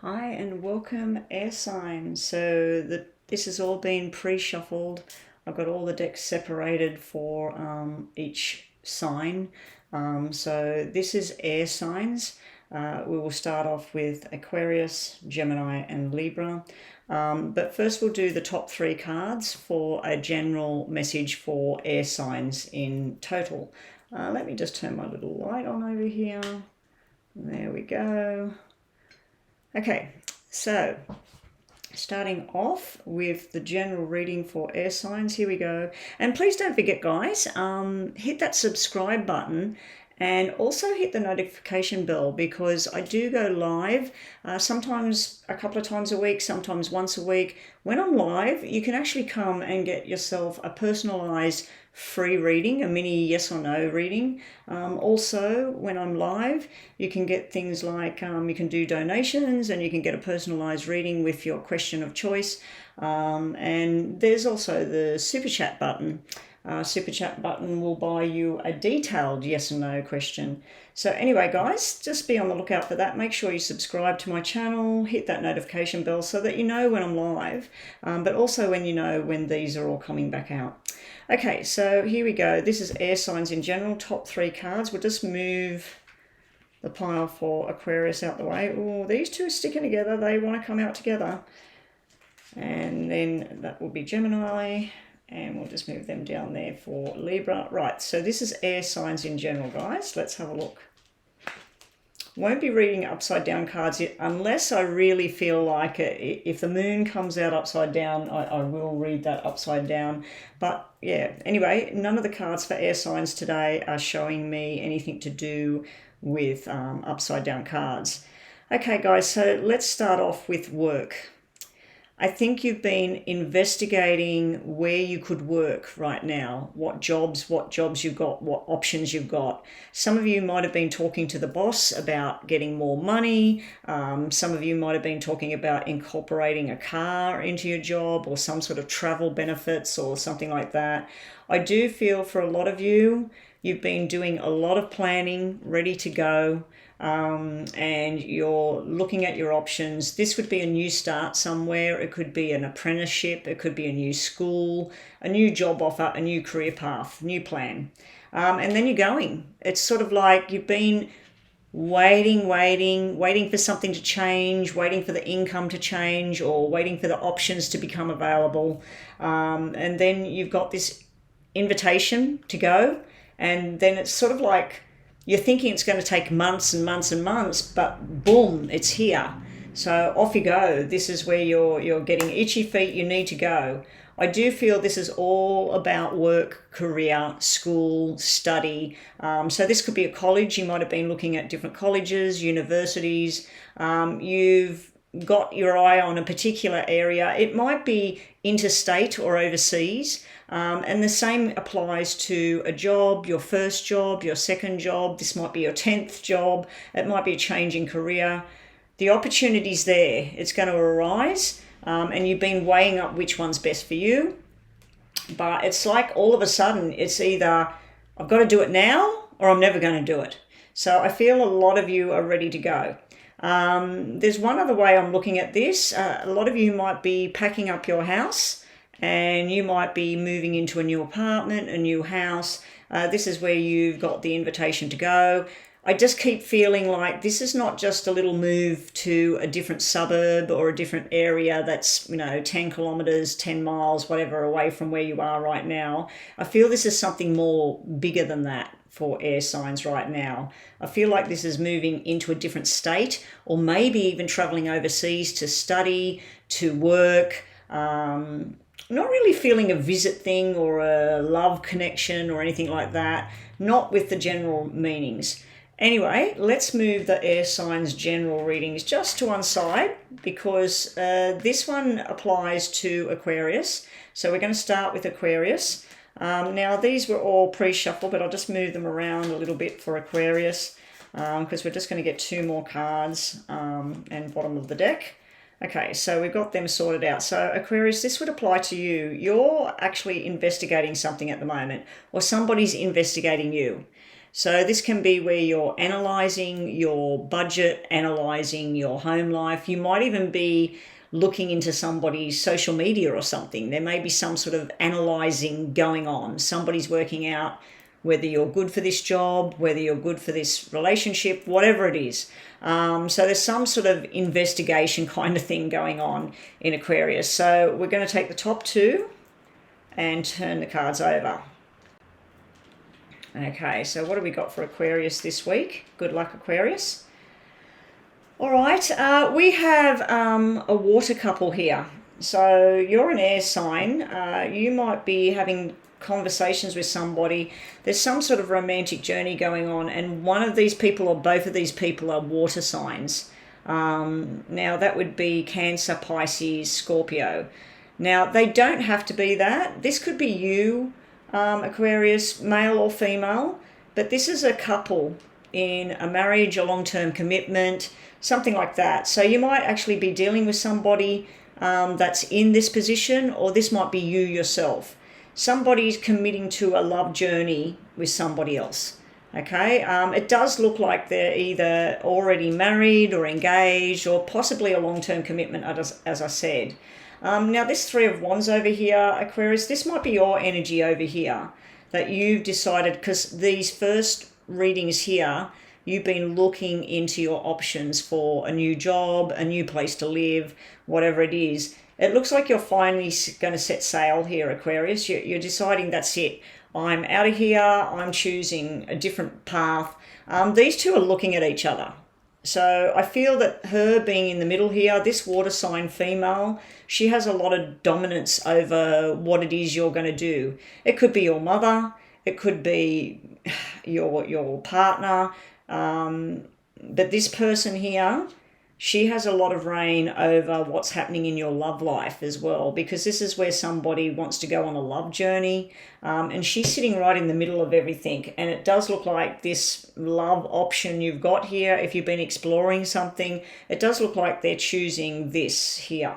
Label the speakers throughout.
Speaker 1: Hi and welcome, air signs. This has all been pre-shuffled. I've got all the decks separated for each sign. So this is air signs. We will start off with Aquarius, Gemini and Libra. But first we'll do the top three cards for a general message for air signs in total. Let me just turn my little light on over here. There we go. Okay, so starting off with the general reading for air signs, here we go. And please don't forget, guys, hit that subscribe button and also hit the notification bell, because I do go live sometimes a couple of times a week, sometimes once a week. When I'm live, you can actually come and get yourself a personalized free reading, a mini yes or no reading. Also, when I'm live, you can get things like you can do donations and you can get a personalized reading with your question of choice. And there's also the super chat button. Super chat button will buy you a detailed yes or no question. So anyway, guys, just be on the lookout for that. Make sure you subscribe to my channel, hit that notification bell so that you know when I'm live, but also when you know when these are all coming back out. Okay, so here we go. This is air signs in general, top three cards. We'll just move the pile for Aquarius out the way. Oh, these two are sticking together. They want to come out together. And then that will be Gemini. And we'll just move them down there for Libra. Right, so this is air signs in general, guys. Let's have a look. Won't be reading upside down cards yet, unless I really feel like it. If the moon comes out upside down, I will read that upside down. But yeah, anyway, none of the cards for air signs today are showing me anything to do with upside down cards. Okay, guys, so let's start off with work. I think you've been investigating where you could work right now, what jobs you've got, what options you've got. Some of you might have been talking to the boss about getting more money. Some of you might have been talking about incorporating a car into your job or some sort of travel benefits or something like that. I do feel for a lot of you, you've been doing a lot of planning, ready to go. And you're looking at your options. This would be a new start somewhere. It could be an apprenticeship. It could be a new school, a new job offer, a new career path, new plan. And then you're going. It's sort of like you've been waiting for something to change, waiting for the income to change, or waiting for the options to become available. And then you've got this invitation to go. And then it's sort of like, you're thinking it's going to take months and months and months, but boom, it's here. So off you go. This is where you're getting itchy feet. You need to go. I do feel this is all about work, career, school, study. So this could be a college. You might have been looking at different colleges, universities. You've got your eye on a particular area. It might be interstate or overseas. And the same applies to a job, your first job, your second job. This might be your 10th job. It might be a change in career. The opportunity's there. It's going to arise, and you've been weighing up which one's best for you. But it's like all of a sudden, it's either I've got to do it now or I'm never going to do it. So I feel a lot of you are ready to go. There's one other way I'm looking at this. A lot of you might be packing up your house, and you might be moving into a new apartment, a new house. This is where you've got the invitation to go. I just keep feeling like this is not just a little move to a different suburb or a different area that's, 10 kilometers, 10 miles, whatever, away from where you are right now. I feel this is something more bigger than that for air signs right now. I feel like this is moving into a different state, or maybe even traveling overseas to study, to work. Not really feeling a visit thing or a love connection or anything like that. Not with the general meanings. Anyway, let's move the air signs general readings just to one side, because this one applies to Aquarius. So we're going to start with Aquarius. Now these were all pre-shuffled, but I'll just move them around a little bit for Aquarius, because we're just going to get two more cards and bottom of the deck. Okay, so we've got them sorted out. So Aquarius, this would apply to you. You're actually investigating something at the moment, or somebody's investigating you. So this can be where you're analysing your budget, analysing your home life. You might even be looking into somebody's social media or something. There may be some sort of analysing going on. Somebody's working out whether you're good for this job, whether you're good for this relationship, whatever it is. So there's some sort of investigation kind of thing going on in Aquarius. So we're going to take the top two and turn the cards over. Okay, so what have we got for Aquarius this week? Good luck, Aquarius. All right, we have a water couple here. So you're an air sign. You might be having conversations with somebody. There's some sort of romantic journey going on, and one of these people or both of these people are water signs. Now that would be Cancer, Pisces, Scorpio. Now they don't have to be that. This could be you, Aquarius, male or female, but this is a couple in a marriage, a long-term commitment, something like that. So you might actually be dealing with somebody that's in this position, or this might be you yourself. Somebody's committing to a love journey with somebody else. Okay, it does look like they're either already married or engaged, or possibly a long-term commitment, as I said. Now this Three of Wands over here, Aquarius, this might be your energy over here that you've decided, because these first readings here, you've been looking into your options for a new job, a new place to live, whatever it is. It looks like you're finally going to set sail here, Aquarius. You're deciding that's it. I'm out of here. I'm choosing a different path. These two are looking at each other. So I feel that her being in the middle here, this water sign female, she has a lot of dominance over what it is you're going to do. It could be your mother. It could be your partner. But this person here, she has a lot of reign over what's happening in your love life as well, because this is where somebody wants to go on a love journey, and she's sitting right in the middle of everything. And it does look like this love option you've got here, if you've been exploring something, it does look like they're choosing this here.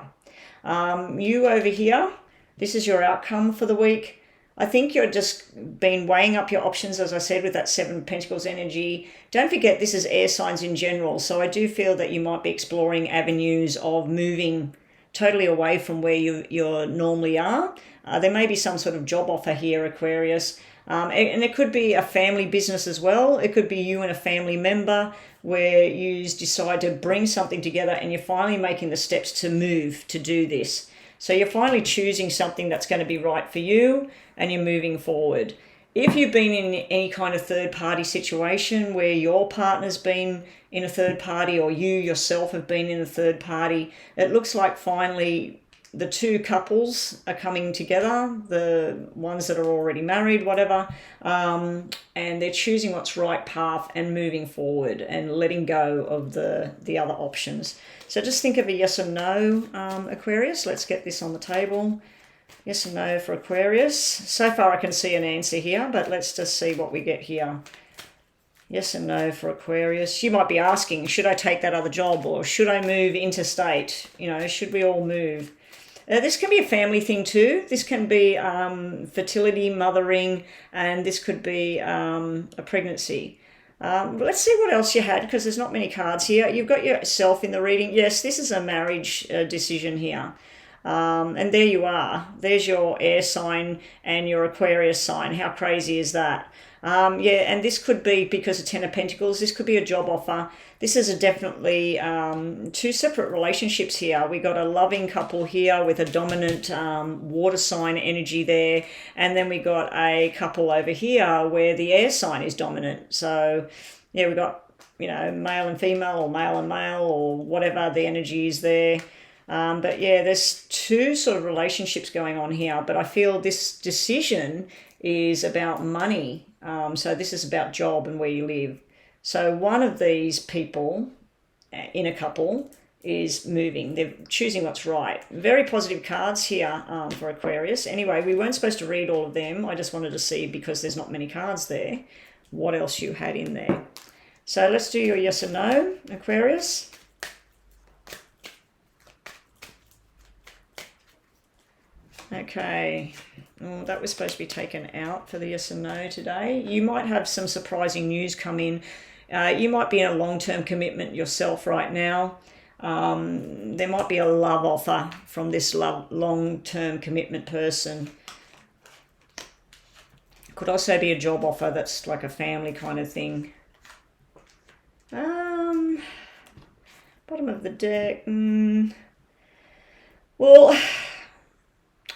Speaker 1: You over here, this is your outcome for the week. I think you're just been weighing up your options, as I said, with that Seven of Pentacles energy. Don't forget, this is air signs in general. So I do feel that you might be exploring avenues of moving totally away from where you normally are. There may be some sort of job offer here, Aquarius. And it could be a family business as well. It could be you and a family member where you decide to bring something together and you're finally making the steps to move to do this. So you're finally choosing something that's going to be right for you, and you're moving forward. If you've been in any kind of third-party situation where your partner's been in a third party, or you yourself have been in a third party, it looks like finally the two couples are coming together, the ones that are already married, whatever, and they're choosing what's right path and moving forward and letting go of the other options. So just think of a yes or no, Aquarius. Let's get this on the table. Yes and no for Aquarius. So far I can see an answer here, but let's just see what we get here. Yes and no for Aquarius. You might be asking, should I take that other job, or should I move interstate? You know, should we all move? This can be a family thing too. This can be fertility, mothering, and this could be a pregnancy. Let's see what else you had, because there's not many cards here. You've got yourself in the reading. Yes, this is a marriage decision here. And there you are. There's your air sign and your Aquarius sign. How crazy is that? Yeah, and this could be, because of Ten of Pentacles, this could be a job offer. This is definitely two separate relationships here. We got a loving couple here with a dominant water sign energy there. And then we got a couple over here where the air sign is dominant. So, yeah, we got, you know, male and female, or male and male, or whatever the energy is there. But yeah, there's two sort of relationships going on here. But I feel this decision is about money. So this is about job and where you live. So one of these people in a couple is moving. They're choosing what's right. Very positive cards here for Aquarius. Anyway, we weren't supposed to read all of them. I just wanted to see, because there's not many cards there, what else you had in there. So let's do your yes or no, Aquarius. Okay. Oh, that was supposed to be taken out for the yes and no today. You might have some surprising news come in. You might be in a long-term commitment yourself right now. There might be a love offer from this long-term commitment person. Could also be a job offer that's like a family kind of thing. Bottom of the deck. Well,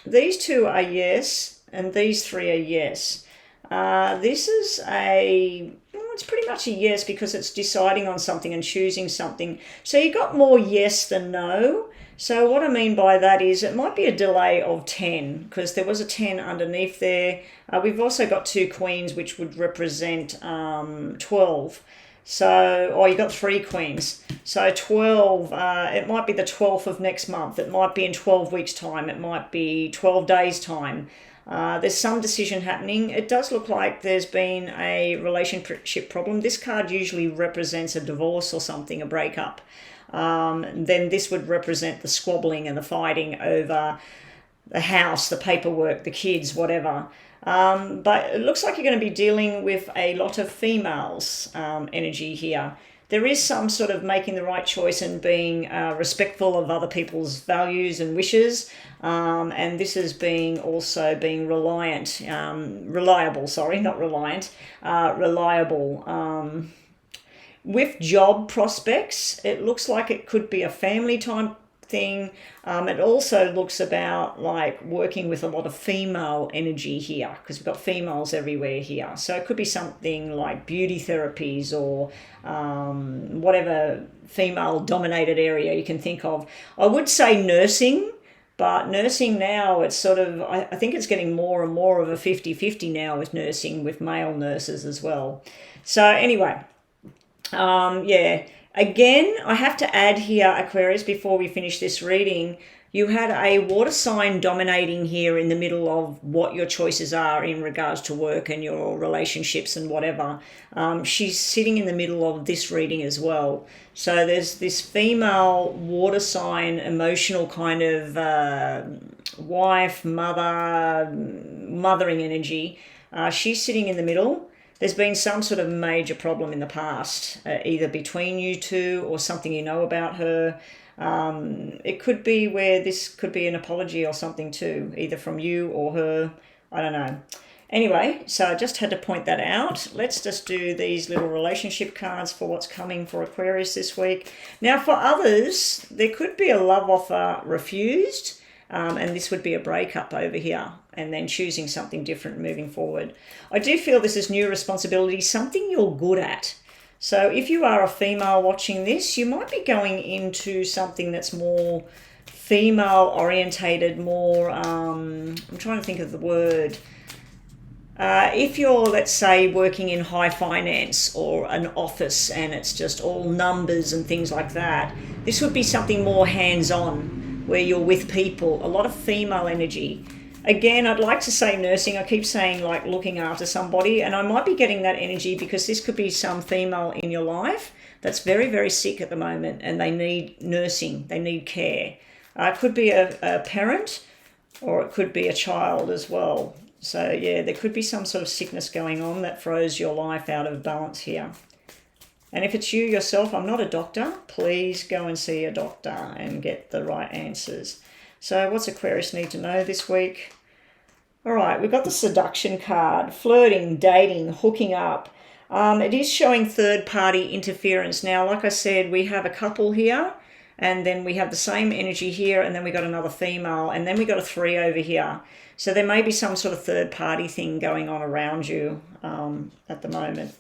Speaker 1: these two are yes, and these three are yes. This is it's pretty much a yes because it's deciding on something and choosing something. So you got more yes than no. So what I mean by that is it might be a delay of 10 because there was a 10 underneath there. We've also got two queens, which would represent 12. So, you got three queens. So 12, it might be the 12th of next month. It might be in 12 weeks' time. It might be 12 days' time. There's some decision happening. It does look like there's been a relationship problem. This card usually represents a divorce or something, a breakup. Then this would represent the squabbling and the fighting over the house, the paperwork, the kids, whatever. But it looks like you're going to be dealing with a lot of females energy here. There is some sort of making the right choice and being respectful of other people's values and wishes. And this is being reliable, sorry, not reliant, reliable. With job prospects, it looks like it could be a family type thing. It also looks about like working with a lot of female energy here because we've got females everywhere here. So it could be something like beauty therapies or whatever female dominated area you can think of. I would say nursing, but nursing now, it's sort of, I think it's getting more and more of a 50-50 now with nursing, with male nurses as well. So anyway, yeah. Again, I have to add here, Aquarius, before we finish this reading, you had a water sign dominating here in the middle of what your choices are in regards to work and your relationships and whatever. She's sitting in the middle of this reading as well. So there's this female water sign, emotional kind of wife, mothering energy. She's sitting in the middle. There's been some sort of major problem in the past, either between you two or something you know about her. It could be where this could be an apology or something too, either from you or her. I don't know. Anyway, so I just had to point that out. Let's just do these little relationship cards for what's coming for Aquarius this week. Now, for others, there could be a love offer refused. And this would be a breakup over here and then choosing something different moving forward. I do feel this is new responsibility, something you're good at. So if you are a female watching this, you might be going into something that's more female orientated, more, I'm trying to think of the word. If you're, let's say, working in high finance or an office and it's just all numbers and things like that, this would be something more hands-on, where you're with people, a lot of female energy. Again, I'd like to say nursing. I keep saying like looking after somebody, and I might be getting that energy because this could be some female in your life that's very, very sick at the moment and they need nursing, they need care. It could be a parent or it could be a child as well. So yeah, there could be some sort of sickness going on that throws your life out of balance here. And if it's you yourself, I'm not a doctor, please go and see a doctor and get the right answers. So what's Aquarius need to know this week? All right, we've got the seduction card, flirting, dating, hooking up. It is showing third-party interference. Now, like I said, we have a couple here, and then we have the same energy here, and then we got another female, and then we got a 3 over here. So there may be some sort of third-party thing going on around you at the moment.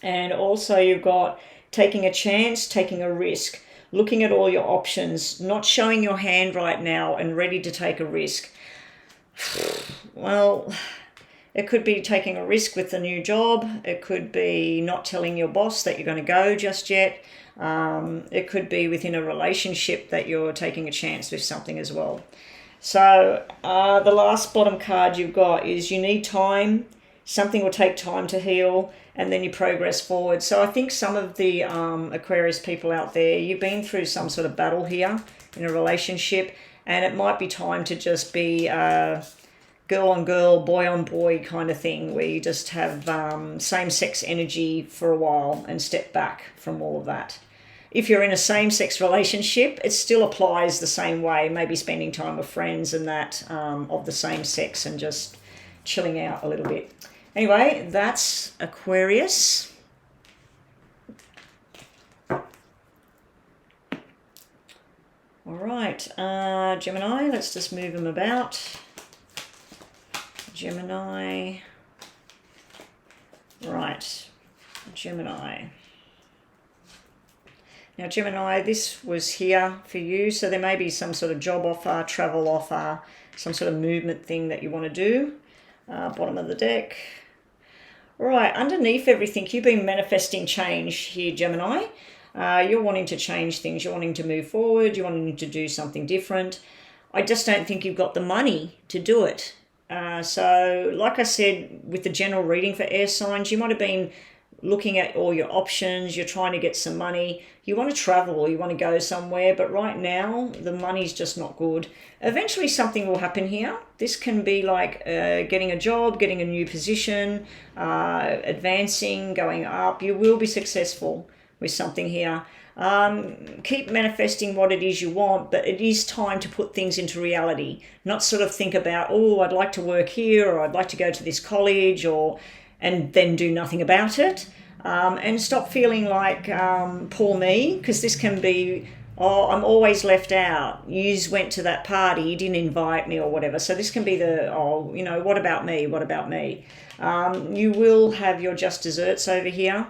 Speaker 1: And also you've got taking a chance, taking a risk, looking at all your options, not showing your hand right now and ready to take a risk. Well, it could be taking a risk with the new job. It could be not telling your boss that you're going to go just yet. It could be within a relationship that you're taking a chance with something as well. So the last bottom card you've got is you need time. Something will take time to heal, and then you progress forward. So I think some of the Aquarius people out there, you've been through some sort of battle here in a relationship, and it might be time to just be girl on girl, boy on boy kind of thing, where you just have same-sex energy for a while and step back from all of that. If you're in a same-sex relationship, it still applies the same way, maybe spending time with friends and that of the same sex and just chilling out a little bit. Anyway, that's Aquarius. All right, Gemini, let's just move them about. Gemini. Right, Gemini. Now, Gemini, this was here for you, so there may be some sort of job offer, travel offer, some sort of movement thing that you want to do. Bottom of the deck. All right, underneath everything, you've been manifesting change here, Gemini. You're wanting to change things. You're wanting to move forward. You're wanting to do something different. I just don't think you've got the money to do it. So, like I said, with the general reading for air signs, you might have been looking at all your options. You're trying to get some money. You want to travel or you want to go somewhere, but right now the money's just not good. Eventually something will happen here. This can be like getting a job, getting a new position, advancing, going up. You will be successful with something here. Keep manifesting what it is you want, but it is time to put things into reality. Not sort of think about, oh, I'd like to work here, or I'd like to go to this college, and then do nothing about it. And stop feeling like poor me, because this can be, oh, I'm always left out. You went to that party, you didn't invite me or whatever. So this can be the, oh, you know, what about me? What about me? You will have your just desserts over here.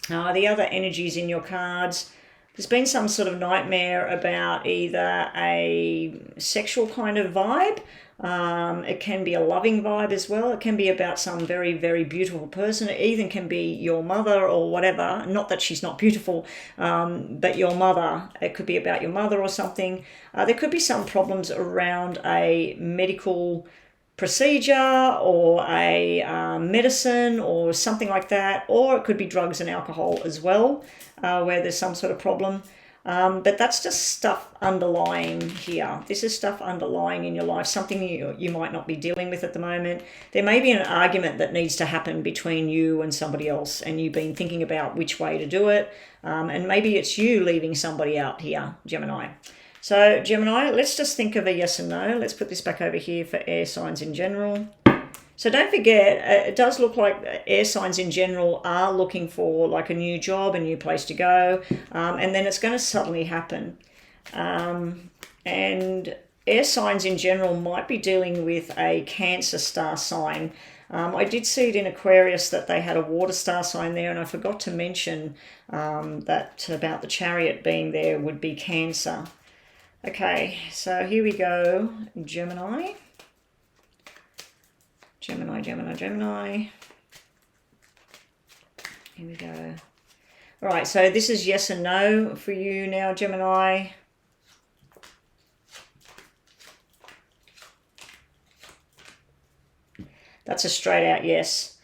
Speaker 1: The other energies in your cards, there's been some sort of nightmare about either a sexual kind of vibe. It can be a loving vibe as well. It can be about some very, very beautiful person. It even can be your mother or whatever. Not that she's not beautiful, but your mother. It could be about your mother or something. There could be some problems around a medical procedure or a medicine or something like that, or it could be drugs and alcohol as well, where there's some sort of problem. But that's just stuff underlying here. This is stuff underlying in your life, something you might not be dealing with at the moment. There may be an argument that needs to happen between you and somebody else, and you've been thinking about which way to do it. And maybe it's you leaving somebody out here, Gemini. So Gemini, let's just think of a yes and no. Let's put this back over here for air signs in general. So don't forget, it does look like air signs in general are looking for like a new job, a new place to go, and then it's going to suddenly happen. And air signs in general might be dealing with a Cancer star sign. I did see it in Aquarius that they had a water star sign there, and I forgot to mention that about the Chariot being there would be Cancer. Okay, so here we go, Gemini. Gemini. Here we go. All right, so this is yes and no for you now, Gemini. That's a straight out yes.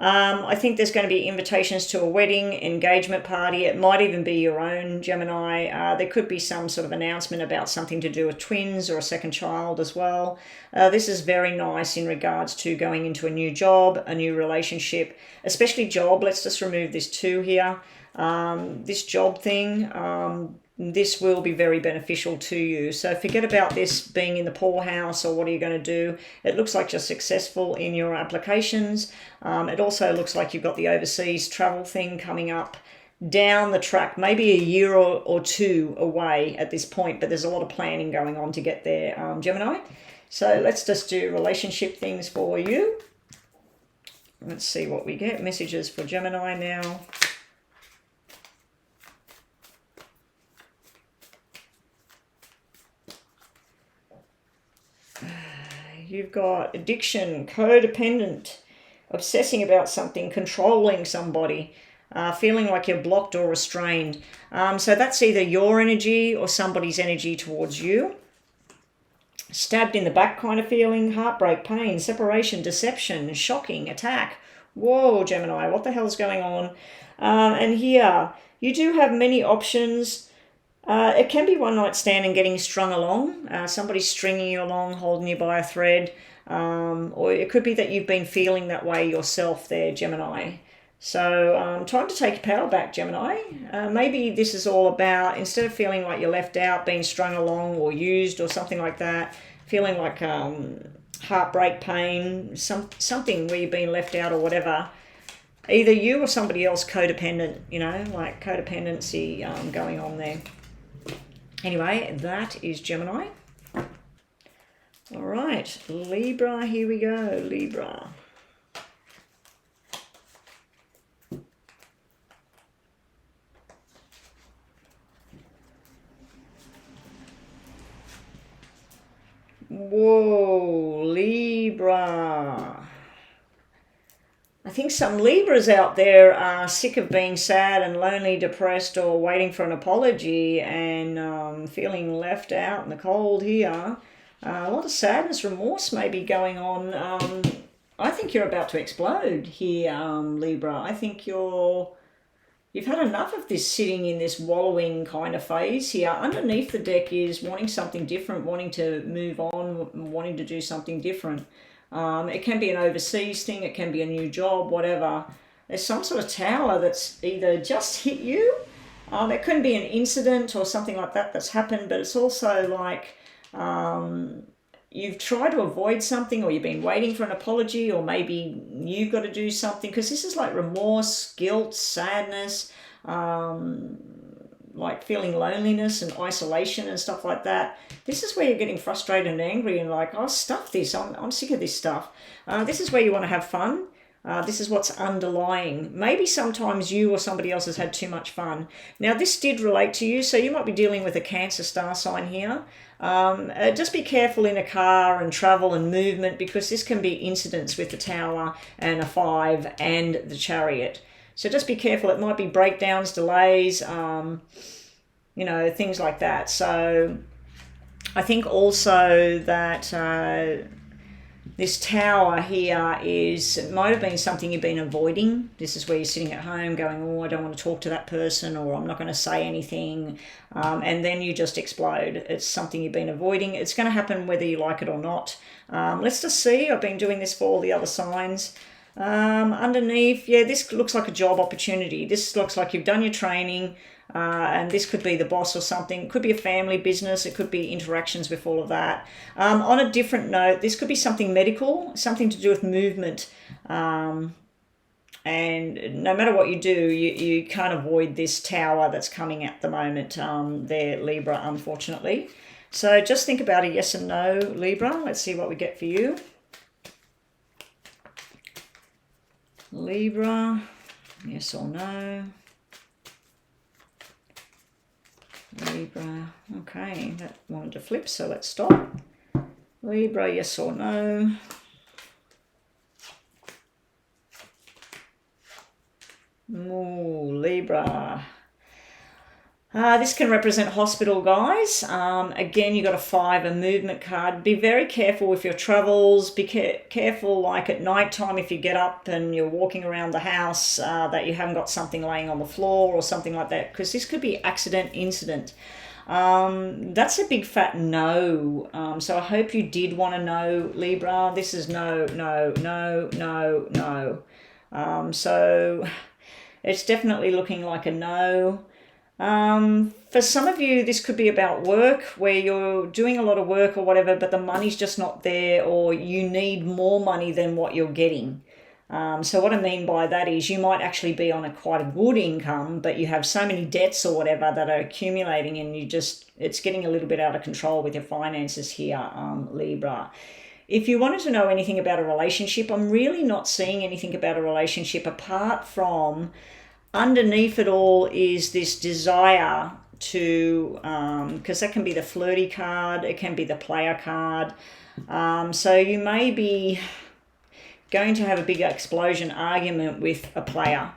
Speaker 1: I think there's going to be invitations to a wedding, engagement party. It might even be your own, Gemini. There could be some sort of announcement about something to do with twins or a second child as well. This is very nice in regards to going into a new job, a new relationship, especially job. Let's just remove this 2 here. This job thing, this will be very beneficial to you. So forget about this being in the poorhouse or what are you going to do. It looks like you're successful in your applications. It also looks like you've got the overseas travel thing coming up down the track, maybe a year or 2 away at this point, but there's a lot of planning going on to get there, Gemini. So let's just do relationship things for you. Let's see what we get. Messages for Gemini now. You've got addiction, codependent, obsessing about something, controlling somebody, feeling like you're blocked or restrained. So that's either your energy or somebody's energy towards you. Stabbed in the back kind of feeling, heartbreak, pain, separation, deception, shocking, attack. Whoa, Gemini, what the hell's going on? And here, you do have many options. It can be one night stand and getting strung along. Somebody's stringing you along, holding you by a thread. Or it could be that you've been feeling that way yourself there, Gemini. So time to take your power back, Gemini. Maybe this is all about, instead of feeling like you're left out, being strung along or used or something like that, feeling like heartbreak pain, something where you've been left out or whatever. Either you or somebody else codependent, like codependency going on there. Anyway, that is Gemini. All right, Libra, here we go, Libra. Whoa, Libra. I think some Libras out there are sick of being sad and lonely, depressed, or waiting for an apology and feeling left out in the cold here. A lot of sadness, remorse may be going on. I think you're about to explode here, Libra. I think you've had enough of this sitting in this wallowing kind of phase here. Underneath the deck is wanting something different, wanting to move on, wanting to do something different. It can be an overseas thing, it can be a new job, whatever. There's some sort of tower that's either just hit you, it could be an incident or something like that that's happened, but it's also like you've tried to avoid something, or you've been waiting for an apology, or maybe you've got to do something, because this is like remorse, guilt, sadness, like feeling loneliness and isolation and stuff like that. This is where you're getting frustrated and angry and like, oh, stuff this, I'm sick of this stuff. This is where you want to have fun. This is what's underlying. Maybe sometimes you or somebody else has had too much fun. Now, this did relate to you, so you might be dealing with a Cancer star sign here. Just be careful in a car and travel and movement, because this can be incidents with the Tower and a 5 and the Chariot. So just be careful. It might be breakdowns, delays, things like that. So I think also that this Tower here it might have been something you've been avoiding. This is where you're sitting at home going, oh, I don't want to talk to that person, or I'm not going to say anything. And then you just explode. It's something you've been avoiding. It's going to happen whether you like it or not. Let's just see. I've been doing this for all the other signs. Underneath, yeah, this looks like a job opportunity. This looks like you've done your training, and this could be the boss or something. It could be a family business. It could be interactions with all of that. On a different note, this could be something medical, something to do with movement. And no matter what you do, you can't avoid this Tower that's coming at the moment there, Libra, unfortunately. So just think about a yes and no, Libra. Let's see what we get for you. Libra, yes or no? Libra, okay, that wanted to flip, so let's stop. Libra, yes or no? Ooh, Libra. This can represent hospital, guys. Again, you got a 5, a movement card. Be very careful with your travels. Be careful, like at night time, if you get up and you're walking around the house, that you haven't got something laying on the floor or something like that, because this could be accident, incident. That's a big fat no. So I hope you did want to know, Libra. This is no, no, no, no, no. So it's definitely looking like a no. For some of you, this could be about work, where you're doing a lot of work or whatever, but the money's just not there, or you need more money than what you're getting. So what I mean by that is you might actually be on quite a good income, but you have so many debts or whatever that are accumulating, and it's getting a little bit out of control with your finances here, Libra. If you wanted to know anything about a relationship, I'm really not seeing anything about a relationship apart from underneath it all is this desire to, because that can be the flirty card, it can be the player card. So you may be going to have a big explosion argument with a player.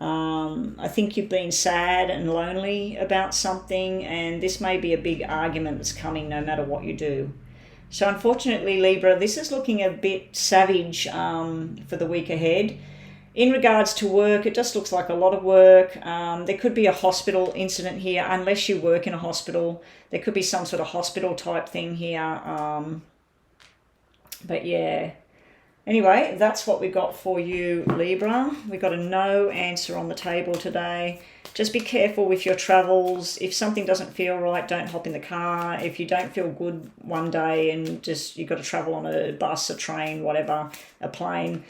Speaker 1: I think you've been sad and lonely about something, and this may be a big argument that's coming no matter what you do. So unfortunately, Libra, this is looking a bit savage for the week ahead. In regards to work, it just looks like a lot of work. There could be a hospital incident here, unless you work in a hospital. There could be some sort of hospital type thing here. But yeah. Anyway, that's what we got for you, Libra. We got a no answer on the table today. Just be careful with your travels. If something doesn't feel right, don't hop in the car. If you don't feel good one day and just you've got to travel on a bus, a train, whatever, a plane,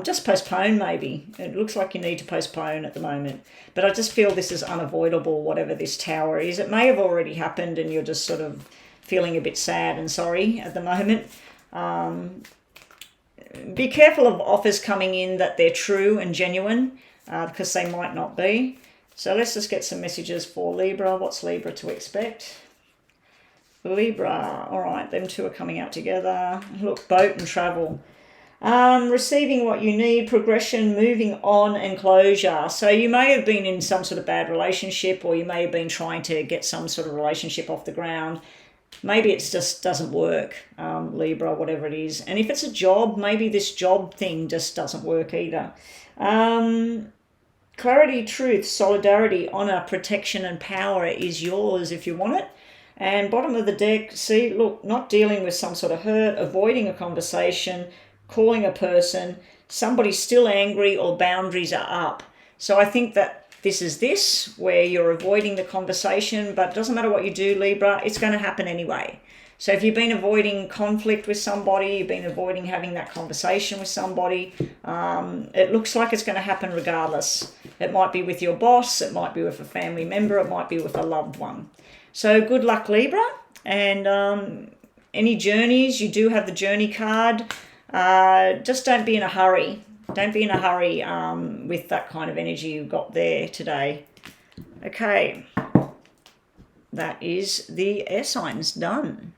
Speaker 1: just postpone maybe. It looks like you need to postpone at the moment. But I just feel this is unavoidable, whatever this tower is. It may have already happened and you're just sort of feeling a bit sad and sorry at the moment. Be careful of offers coming in that they're true and genuine, because they might not be. So let's just get some messages for Libra. What's Libra to expect? Libra, all right, them two are coming out together. Look, boat and travel. Receiving what you need, progression, moving on, and closure. So you may have been in some sort of bad relationship, or you may have been trying to get some sort of relationship off the ground. Maybe it just doesn't work, Libra, whatever it is. And if it's a job, maybe this job thing just doesn't work either. Clarity, truth, solidarity, honor, protection, and power is yours if you want it. And bottom of the deck, see, look, not dealing with some sort of hurt, avoiding a conversation, calling a person, somebody's still angry or boundaries are up. So I think that this is where you're avoiding the conversation, but it doesn't matter what you do, Libra, it's going to happen anyway. So if you've been avoiding conflict with somebody, you've been avoiding having that conversation with somebody, it looks like it's going to happen regardless. It might be with your boss, it might be with a family member, it might be with a loved one. So good luck, Libra. And any journeys, you do have the journey card. Just don't be in a hurry. Don't be in a hurry with that kind of energy you've got there today. Okay. That is the air signs done.